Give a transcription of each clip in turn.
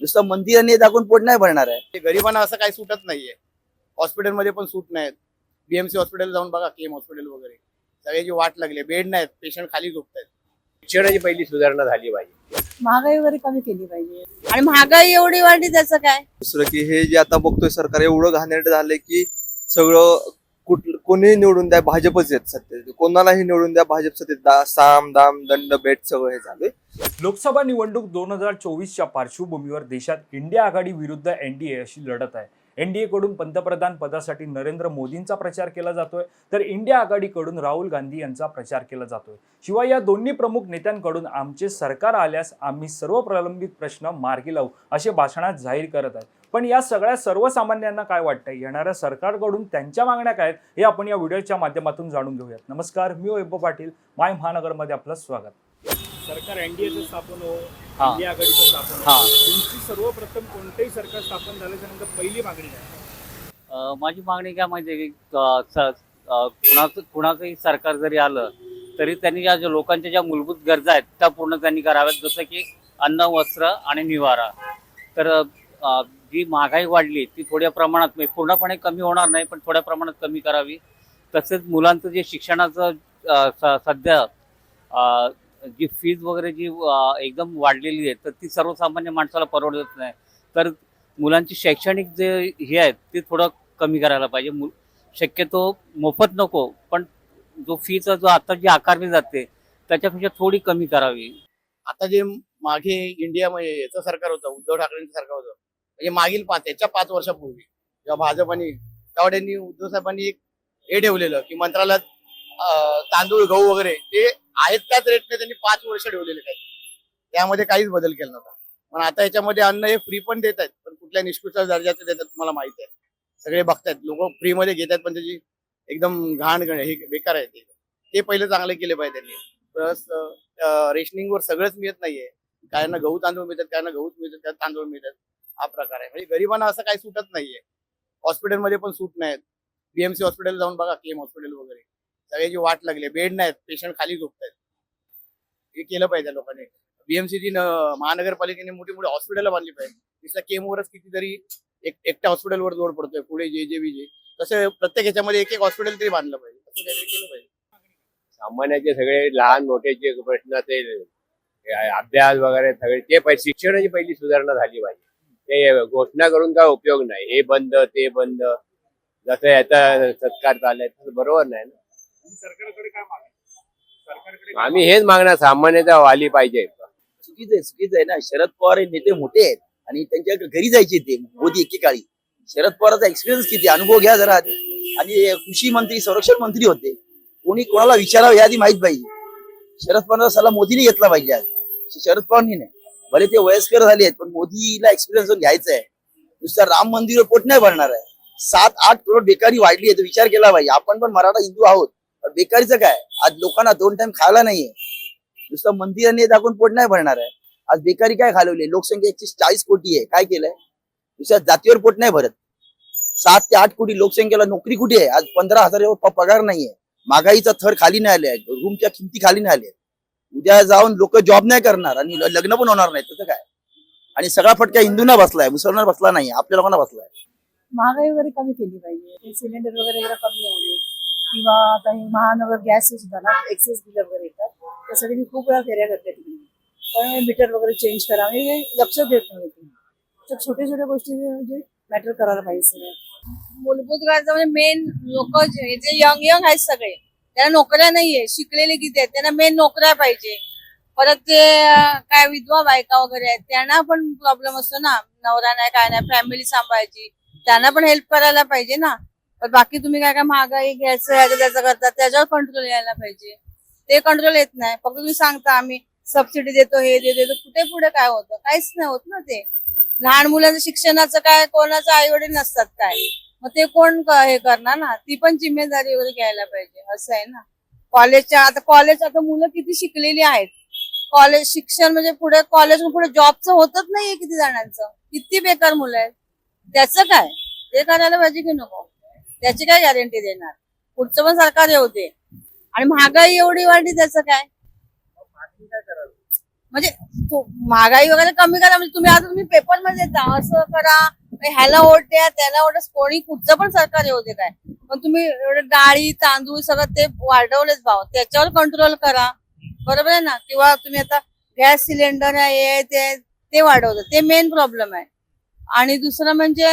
नुसतं मंदिराने दाखवून पोट नाही भरणार आहे. गरिबांना असं काही सुटत नाहीये. हॉस्पिटलमध्ये पण सूट नाहीत. बीएमसी हॉस्पिटल जाऊन बघा, केम हॉस्पिटल वगैरे सगळ्याची वाट लागली, बेड नाहीत, पेशंट खाली झोपतायत. शिक्षणाची पहिली सुधारणा झाली पाहिजे. महागाई वगैरे कमी केली पाहिजे. आणि महागाई एवढी वाढली त्याचं काय. दुसरं की हे जे आता बघतोय सरकार एवढं घाणेरडं झालंय की सगळं कोणीही निवडून द्या भाजपच येत सत्तेत, कोणालाही निवडून द्या भाजप सत्तेत, साम दाम दंड भेट सगळं हे चालू आहे. लोकसभा निवडणूक 2024च्या पार्श्वभूमीवर देशात इंडिया आघाडी विरुद्ध एनडीए अशी लढत आहे. एनडीए कडून पंतप्रधान पदासाठी नरेंद्र मोदींचा प्रचार केला जातोय, तर इंडिया आघाडीकडून राहुल गांधी यांचा प्रचार केला जातोय. शिवाय या दोन्ही प्रमुख नेत्यांकडून आमचे सरकार आल्यास आम्ही सर्व प्रलंबित प्रश्न मार्गी लावू असे भाषणात जाहीर करत आहेत. पण या सगळ्या सर्वसामान्यांना काय वाटतंय, येणाऱ्या सरकारकडून त्यांच्या मागण्या काय आहेत, हे आपण या व्हिडिओच्या माध्यमातून जाणून घेऊयात. नमस्कार, मी वैभव पाटील, माय महानगरमध्ये आपलं स्वागत. सरकार एनडीएचं स्थापन हो, इंडिया आघाडीचं स्थापन हो, तुमची सर्वप्रथम कोणतेही सरकार स्थापन झाल्याच्या नंतर पहिली मागणी काय? माझी मागणी काय माहिती की कुणाचंही सरकार जरी आलं तरी त्यांनी ज्या लोकांच्या ज्या मूलभूत गरजा आहेत त्या पूर्ण त्यांनी कराव्यात, जसं की अन्न, वस्त्र आणि निवारा. तर जी महागाई वाढली ती थोड्या प्रमाणात, म्हणजे पूर्णपणे कमी होणार नाही पण थोड्या प्रमाणात कमी करावी. तसेच मुलांचं जे शिक्षणाचं सध्या जी फीज वगैरे जी एकदम वाढलेली आहे तर ती सर्वसामान्य माणसाला परवडत नाही. तर मुलांची शैक्षणिक जे हे आहेत ते थोडं कमी करायला पाहिजे. शक्यतो मोफत नको, पण जो फीचा जो आता जी आकारली जाते त्याच्यापेक्षा थोडी कमी करावी. आता जे मागे इंडियामध्ये याचं सरकार होतं, उद्धव ठाकरेंचं सरकार होतं, म्हणजे मागील 5 वर्षापूर्वी जेव्हा भाजप आणि तेव्हा त्यांनी उद्धव साहेबांनी एक हे ठेवलेलं की मंत्रालयात तांदूळ, गहू वगैरे ते आहेत त्याच रेटने त्यांनी 5 वर्ष ठेवलेले काही, त्यामध्ये काहीच बदल केला नव्हता. पण आता याच्यामध्ये अन्न हे फ्री पण देत आहेत, पण कुठल्या निष्कृष्ट दर्जाचे देतात तुम्हाला माहिती आहे, सगळे बघतायत, लोक फ्रीमध्ये घेत आहेत, पण त्याची एकदम घाण हे बेकार आहे. ते पहिले चांगले केले पाहिजे त्यांनी. प्लस रेशनिंगवर सगळंच मिळत नाहीये, काय ना गहू तांदूळ मिळतात, काय ना गहूच मिळतात, काय तांदूळ मिळतात, हा प्रकार आहे. म्हणजे गरिबांना असं काही सुटत नाहीये. हॉस्पिटलमध्ये पण सूट नाहीत. बीएमसी हॉस्पिटल जाऊन बघा, केम हॉस्पिटल वगैरे सगळ्याची वाट लागली, बेड नाहीत, पेशंट खाली झोपतायत. हे केलं पाहिजे लोकांनी. बीएमसीची महानगरपालिकेने मोठी मोठी हॉस्पिटल बांधली पाहिजे. तिथल्या केमवरच कितीतरी एकट्या हॉस्पिटलवर जोड पडतोय, पुढे जे तसं प्रत्येक ह्याच्यामध्ये एक हॉस्पिटल तरी बांधलं पाहिजे, असं काहीतरी केलं पाहिजे. सामान्याचे सगळे लहान मोठे प्रश्न ते अभ्यास वगैरे सगळे ते शिक्षणाची पहिली सुधारणा झाली पाहिजे. ते घोषणा करून काय उपयोग नाही, हे बंद ते बंद, जसं याचा सत्कार चाललाय तसं बरोबर नाही ना. सरकारकडे काय मागणी? आम्ही हेच मागणार, सामान्यता आली पाहिजे. चुकीचं आहे ना. शरद पवार हे नेते मोठे आहेत आणि त्यांच्या घरी जायचे ते मोदी एकेकाळी. शरद पवारचा एक्सपिरियन्स किती, अनुभव घ्या जरा. आणि कृषी मंत्री, संरक्षण मंत्री होते, कोणी कोणाला विचारावं यादी माहित पाहिजे. शरद पवारचा सल्ला मोदीने घेतला पाहिजे. आज शरद पवारनी नाही, भले ते वयस्कर झाले आहेत, पण मोदीला एक्सपिरियन्स घ्यायचा आहे. नुसतं राम मंदिर पोट नाही भरणार आहे. 7-8 करोड बेकारी वाढली आहे, तो विचार केला पाहिजे. आपण पण मराठा हिंदू आहोत, बेकारीचं काय? आज लोकांना 2 टाइम खायला नाहीये. नुसतं मंदिराने दाखवून पोट नाही भरणार आहे. आज बेकारी काय घालवली? लोकसंख्या 140 कोटी आहे, काय केलंय? दुसऱ्या जातीवर पोट नाही भरत. 7 ते 8 कोटी लोकसंख्येला नोकरी कुठे आहे? आज 15,000 पगार नाहीये. महागाईचा थर खाली नाही आलाय, रूमच्या किमती खाली नाही आल्या. उद्या जाऊन लोक जॉब नाही करणार आणि लग्न पण होणार नाही, तसं काय? आणि सगळा फटका हिंदूंना बसलाय, मुसलमान बसला नाही, आपल्या लोकांना बसलाय. महागाई वगैरे कमी केली पाहिजे. सिलेंडर वगैरे जरा कमी होईल, किंवा आता हे महानगर गॅस सुद्धा ना एक्सेस बिल वगैरे येतात, त्यासाठी मी खूप वेळा फेऱ्या करते तिकडे. पण मीटर वगैरे चेंज करा, म्हणजे लक्ष देत नाही. छोट्या छोट्या गोष्टी म्हणजे मॅटर करायला पाहिजे. सगळं मूलभूत गरजा म्हणजे मेन लोक जे यंग आहेत सगळे, त्यांना नोकऱ्या नाहीये. शिकलेले किती आहेत, त्यांना मेन नोकऱ्या पाहिजे. परत ते काय विधवा बायका वगैरे आहेत, त्यांना पण प्रॉब्लेम असतो ना, नवरा नाही काय नाही, फॅमिली सांभाळायची, त्यांना पण हेल्प करायला पाहिजे ना. पण बाकी तुम्ही काय काय महागाई घ्यायचं ह्याचं त्याचं करता, त्याच्यावर कंट्रोल यायला पाहिजे. ते कंट्रोल येत नाही. फक्त तुम्ही सांगता आम्ही सबसिडी देतो, हे देतो, कुठे पुढे काय होतं? काहीच नाही होत ना. ते लहान मुलांचं शिक्षणाचं काय, कोणाचं आई वडील नसतात काय, मग ते कोण हे करणार ना. ती पण जिम्मेदारी वगैरे घ्यायला पाहिजे, असं आहे ना. कॉलेज आता मुलं किती शिकलेली आहेत, कॉलेज शिक्षण म्हणजे पुढे कॉलेज पुढे जॉबचं होतच नाहीये. किती जणांचं, किती बेकार मुलं आहेत, त्याचं काय? ते करायला पाहिजे की नको? त्याची काय गॅरंटी देणार? पुढचं पण सरकार येऊ दे. आणि महागाई एवढी वाढली, त्याचं काय? म्हणजे महागाई वगैरे कमी करा. म्हणजे तुम्ही आता तुम्ही पेपर मध्ये येता असं करा, ह्याला वोट द्या त्याला वोट, कोणी कुठचं पण सरकार येऊ दे काय, पण तुम्ही एवढं डाळी तांदूळ सगळं ते वाढवलेच भाव, त्याच्यावर कंट्रोल करा. बरोबर आहे ना. किंवा तुम्ही आता गॅस सिलेंडर आहे ते वाढवलं, ते मेन प्रॉब्लेम आहे. आणि दुसरं म्हणजे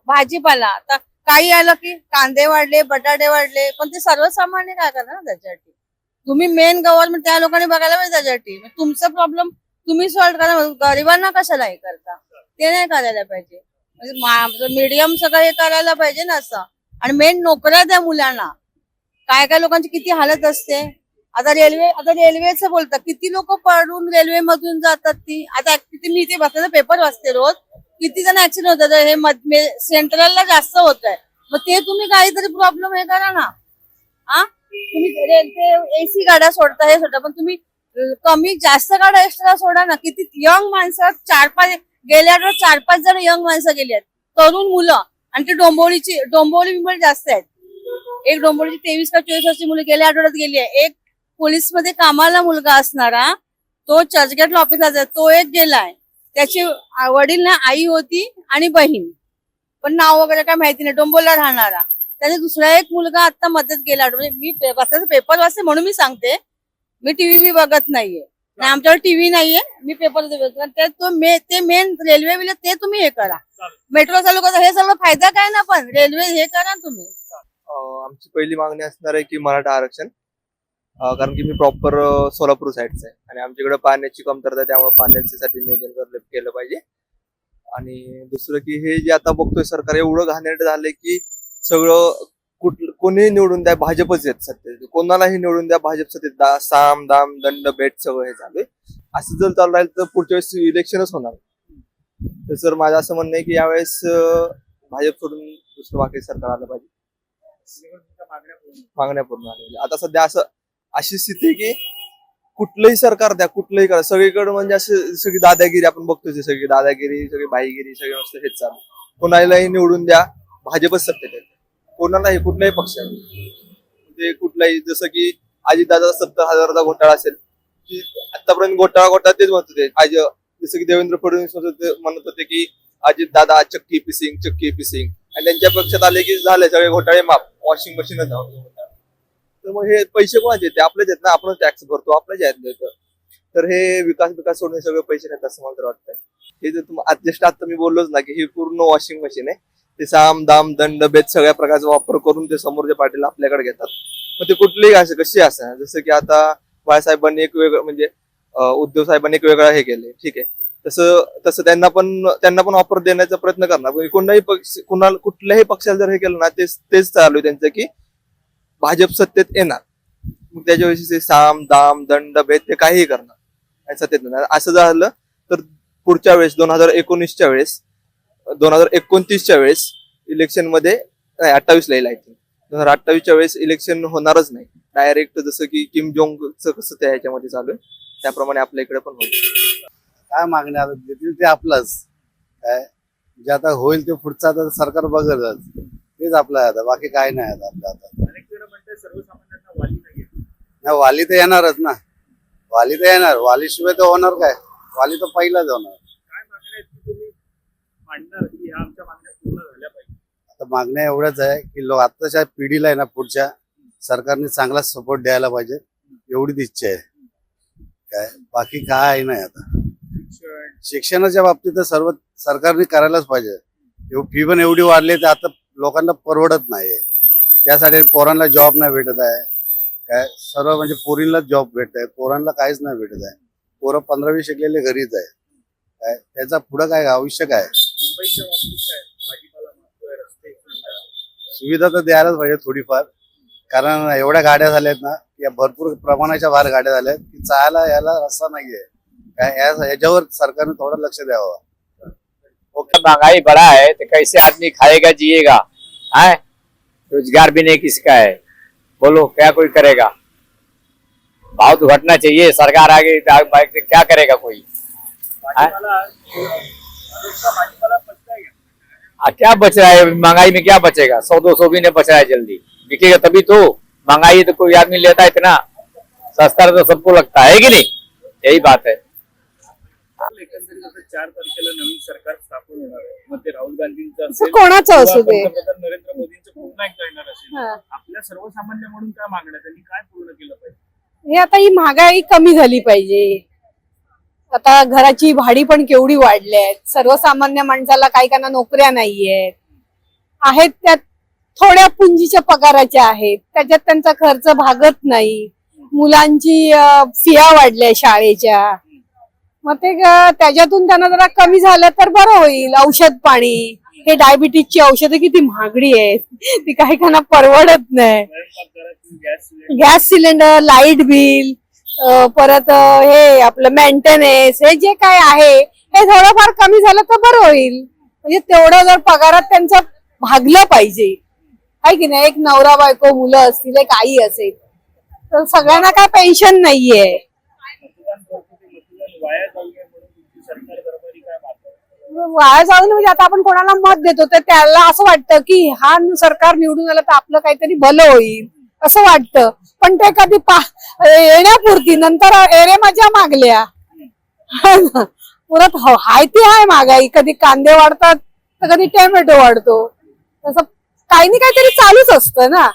भाजीपाला, आता काही आलं की कांदे वाढले बटाटे वाढले, पण ते सर्वसामान्य काय करणार ना त्याच्यासाठी. तुम्ही मेन गव्हर्नमेंट त्या लोकांनी बघायला पाहिजे त्याच्यासाठी. तुमचा प्रॉब्लेम तुम्ही सॉल्व्ह करा, गरिबांना कशाला हे करता, ते नाही करायला पाहिजे. म्हणजे मीडियम सगळं हे करायला पाहिजे ना असं. आणि मेन नोकऱ्या द्या मुलांना. काय काय लोकांची किती हालत असते. आता रेल्वेचं बोलतात, किती लोक पडून रेल्वे मधून जातात. ती आता किती, मी ते बसलेला पेपर वाचते रोज, किती जण ऍक्सिडेंट होतात. हे सेंट्रलला जास्त होत आहे. मग ते तुम्ही काहीतरी प्रॉब्लेम हे करा ना. हा तुम्ही एसी गाड्या सोडता हे सोडता, पण तुम्ही कमी जास्त गाड्या एक्स्ट्रा सोडा ना. किती यंग माणसं 4-5 गेल्या आठवड्यात 4-5 जण यंग माणसं गेली आहेत, तरुण मुलं. आणि ते डोंबिवली जास्त आहेत. एक डोंबिवलीची 23 का 24 वर्षाची मुलं गेल्या आठवड्यात गेली आहे. एक पोलीस मध्ये कामाला मुलगा असणारा, तो चर्चगेटला ऑफिसला जातो, तो एक गेलाय. त्याचे वडील ना आई होती आणि बहीण, पण नाव वगैरे काय माहिती नाही, डोंबोला राहणारा. त्याने दुसरा एक मुलगा आता मदत गेला. म्हणजे मी पेपर वाचते म्हणून मी सांगते, मी टीव्ही बघत नाहीये. आमच्याकडे टीव्ही नाहीये, मी पेपर ते मेन रेल्वे ते तुम्ही हे करा. मेट्रो चालू करा, हे सगळं फायदा काय ना, पण रेल्वे हे करा तुम्ही. आमची पहिली मागणी असणार आहे की मराठा आरक्षण. कारण की मी प्रॉपर सोलापूर साईडचा आहे आणि आमच्याकडे पाण्याची कमतरता आहे, त्यामुळे पाण्यासाठी नियोजन केलं पाहिजे. आणि दुसरं की हे जे आता बघतोय सरकार एवढं घाणेरडं झालंय की सगळं कोणीही निवडून द्या भाजपच येत सत्तेत, कोणालाही निवडून द्या भाजप सत्तेत, साम दाम दंड भेट सगळं हे चालू आहे. असं जर चालू राहील तर पुढच्या वेळेस इलेक्शनच होणार. तर सर माझं असं म्हणणं आहे की यावेळेस भाजप सोडून दुसरं बाकी सरकार आलं पाहिजे. मागण्या पूर्ण आल्या. आता सध्या अशी स्थिती आहे की कुठलंही सरकार द्या, कुठलंही करा, सगळीकडे म्हणजे असं सगळी दादागिरी आपण बघतोय. सगळी दादागिरी, सगळी बाईगिरी, सगळी मस्त हेच चालू. कोणालाही निवडून द्या भाजपच सत्तेत येते, कोणालाही कुठल्याही पक्षाला. ते कुठलाही, जसं की अजितदादा 70,000चा घोटाळा असेल, की आतापर्यंत घोटाळा तेच म्हणत होते. जसं की देवेंद्र फडणवीस म्हणत होते की अजितदादा चक्की पिसिंग, आणि त्यांच्या पक्षात आले की झाले सगळे घोटाळे माफ, वॉशिंग मशीनच जाऊन. तर मग हे पैसे कोणाचे येते? आपलेच आहेत ना, आपण टॅक्स भरतो, आपल्याच आहेत देतो. तर हे विकास सोडून सगळे पैसे नाहीत असं मला तर वाटतं. हे जर आता मी बोललोच ना की हे पूर्ण वॉशिंग मशीन आहे. ते साम दाम दंड भेद सगळ्या प्रकारचा वापर करून ते समोरच्या पार्टीला आपल्याकडे घेतात. मग ते कुठलीही असं कशी असं, जसं की आता बाळासाहेबांनी एक वेगळं, म्हणजे उद्धव साहेबांनी एक वेगळं हे केलंय, ठीक आहे, तसं त्यांना पण ऑफर देण्याचा प्रयत्न करणार. कुठल्याही पक्षाला जर हे केलं ना, तेच चालू आहे त्यांचं की भाजप सत्तेत येणार. मग त्याच्याविषयी साम दाम दंड भेद ते काहीही करणार सत्तेत येणार. असं झालं तर पुढच्या वेळेस 2019च्या वेळेस 2029च्या वेळेस इलेक्शन मध्ये 28ला येईल, आय थिंक 2028च्या वेळेस इलेक्शन होणारच नाही. डायरेक्ट जसं की किम जोंगचं कसं त्या ह्याच्यामध्ये चालू आहे त्याप्रमाणे आपल्या इकडे पण होईल. काय मागण्या देतील ते आपलंच काय, जे आता होईल ते पुढचं आता सरकार बघतच, तेच आपलं आहे आता, बाकी काय नाही आता आपलं. आता नाही, वाली तर येणारच ना, वाली तर येणार, वालीशिवाय तर होणार काय, वाली तर पहिलाच होणार. आता मागण्या एवढ्याच आहे की लोक आताच्या पिढीला आहे ना, पुढच्या सरकारने चांगला सपोर्ट द्यायला पाहिजे, एवढीच इच्छा आहे. काय बाकी काय नाही. आता शिक्षणाच्या बाबतीत तर सर्व सरकारने करायलाच पाहिजे. फी पण एवढी वाढली तर आता लोकांना परवडत नाही. त्यासाठी पोरांना जॉब नाही भेटत आहे. काय सर्व म्हणजे पोरींना जॉब भेटत आहे, पोरांना काहीच नाही भेटत आहे. पोरं 15वी शिकलेले घरीच आहे. काय त्याचा पुढं काय आयुष्य काय. सुविधा तर द्यायलाच पाहिजे थोडीफार, कारण एवढ्या गाड्या झाल्यात ना, या भरपूर प्रमाणाच्या बाहेर गाड्या झाल्यात की चालायला याला रस्ता नाहीये. काय याच्यावर सरकारने थोडं लक्ष द्यावं. महंगाई बढ़ा है तो कैसे आदमी खाएगा जिएगा, है रोजगार भी नहीं किसका है, बोलो क्या कोई करेगा। भाव तो घटना चाहिए, सरकार आगे क्या करेगा कोई। क्या बच रहा है महंगाई में, क्या बचेगा, 100-200 भी नहीं बच रहा है, जल्दी बिकेगा तभी तो। महंगाई तो कोई आदमी लेता है इतना सस्ता तो सबको लगता है कि नहीं, यही बात है। एकंदरीत आता 4 तारखेला नवीन सरकार स्थापन होणार आहे. मग ते राहुल गांधींचं असं असेल कोणाचं असू किंवा दे. पंतप्रधान नरेंद्र मोदींचं पुन्हा एकदा येणार असेल. हा. आपल्या सर्वसामान्य म्हणून काय मागण्या त्यांनी काय पूर्ण केलं पाहिजे? हे आता ही महागाई कमी झाली पाहिजे. आता घराची भाडी पण केवढी वाढली आहेत. सर्वसामान्य माणसाला काही काना नोकऱ्या नाहीयेत, आहेत त्यात थोड्या पुंजीच्या पगाराच्या आहेत, त्याच्यात त्यांचा खर्च भागत नाही. मुलांची फिया वाढल्या शाळेच्या, मग ते त्याच्यातून त्यांना जरा कमी झालं तर बरं होईल. औषध पाणी, हे डायबिटीजची औषधं किती महागडी आहेत, ती काही काना परवडत नाही. स्वयंपाकघरातून gas gas cylinder, light bill, परत हे आपलं मेंटेनन्स, हे जे काय आहे हे थोडंफार कमी झालं तर बरं होईल. म्हणजे तेवढं जर पगारात त्यांचं भागलं पाहिजे, आहे की नाही. एक नवरा बायको, मुलं असतील, एक आई असेल, तर सगळ्यांना काय पेन्शन नाहीये. मतदान वाया जाऊ नये म्हणून तुमची सरकार दरबारी काय मागणी? वाया जाऊन म्हणजे आता आपण कोणाला मत देतो तर त्याला असं वाटतं की हा सरकार निवडून आलं तर आपलं काहीतरी भलं होईल असं वाटतं. पण ते कधी येण्यापुरती, नंतर एरे मजा मागल्या. पुरत हाय ती हाय महागाई. कधी कांदे वाढतात तर कधी टोमॅटो वाढतो. तसं काही नाही काहीतरी चालूच असतं ना.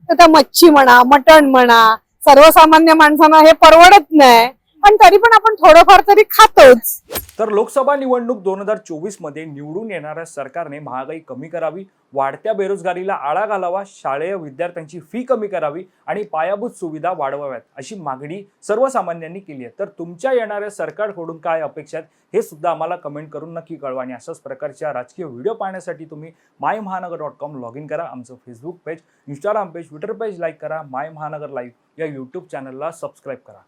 तर त्या मच्छी म्हणा, मटण म्हणा, सर्वसामान्य माणसांना हे परवडत नाही, पण तरी पण आपण थोडंफार तरी खातोच. तर लोकसभा निवडणूक 2024 मध्ये निवडून येणाऱ्या सरकारने महागाई कमी करावी, वाढत्या बेरोजगारीला आळा घालावा, शालेय विद्यार्थ्यांची फी कमी करावी आणि पायाभूत सुविधा वाढवाव्यात अशी मागणी सर्वसामान्यांनी केली आहे. तर तुमच्या येणाऱ्या सरकारकडून काय अपेक्षा आहेत हे सुद्धा आम्हाला कमेंट करून नक्की कळवा. आणि अशाच प्रकारच्या राजकीय व्हिडिओ पाहण्यासाठी तुम्ही mymahanagar.com लॉग इन करा. आमचं Facebook page, Instagram page, Twitter page like करा. माय महानगर लाईव्ह या यूट्यूब चॅनलला सबस्क्राईब करा.